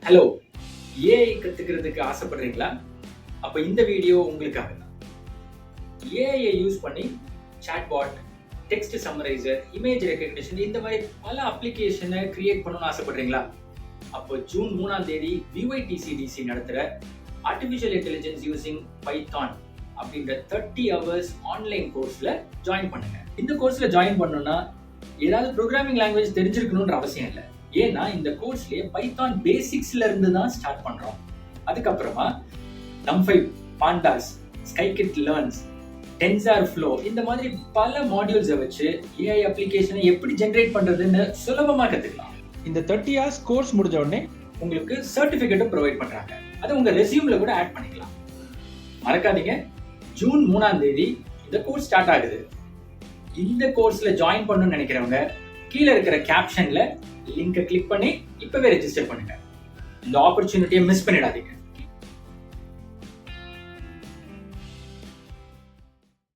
Hello, AI கத்துக்கிறதுக்கு ஆசைப்படுறீங்களா? அப்ப இந்த வீடியோ உங்களுக்காக தான். ஏஐ யூஸ் பண்ணி சாட்பாட், டெக்ஸ்ட் சம்மரைசர், இமேஜ் ரெகக்னிஷன் இந்த மாதிரி பல அப்ளிகேஷனை கிரியேட் பண்ணணும்னு ஆசைப்படுறீங்களா? அப்போ ஜூன் 3ஆம் தேதி VYTCDC நடத்துற ஆர்டிஃபிஷியல் இன்டெலிஜென்ஸ் யூசிங் பைத்தான் அப்படின்ற 30 hours ஆன்லைன் கோர்ஸ்ல ஜாயின் பண்ணுங்க. இந்த கோர்ஸ்ல ஜாயின் பண்ணணும்னா ஏதாவது ப்ரோக்ராமிங் லாங்குவேஜ் தெரிஞ்சிருக்கணும்ன்ற அவசியம் இல்லை. ஏன்னா இந்த கோர்ஸ்லயே பைத்தான் பேசிக்ஸ்ல இருந்து தான் ஸ்டார்ட் பண்றோம். அதுக்கப்புறமா NumPy, Pandas, Scikit Learns, TensorFlow இந்த மாதிரி பல மாடியூல்ஸை வச்சு ஏஐ அப்ளிகேஷனை எப்படி ஜெனரேட் பண்றதுன்னு சுலபமா கத்துக்கலாம். இந்த 30 hours கோர்ஸ் முடிஞ்ச உடனே உங்களுக்கு சர்டிபிகேட்டும் ப்ரொவைட் பண்றாங்க. அதை உங்க ரெஸ்யூம்ல கூட ஆட் பண்ணிக்கலாம். மறக்காதீங்க, ஜூன் 3ஆம் தேதி இந்த கோர்ஸ் ஸ்டார்ட் ஆகுது. இந்த கோர்ஸ்ல ஜாயின் பண்ணணும்னு நினைக்கிறவங்க கீழே இருக்கிற கேப்ஷன்ல லிங்கை கிளிக் பண்ணி இப்பவே ரெஜிஸ்டர் பண்ணுங்க. இந்த ஆப்பர்ச்சுனிட்டியை மிஸ் பண்ணிடாதீங்க.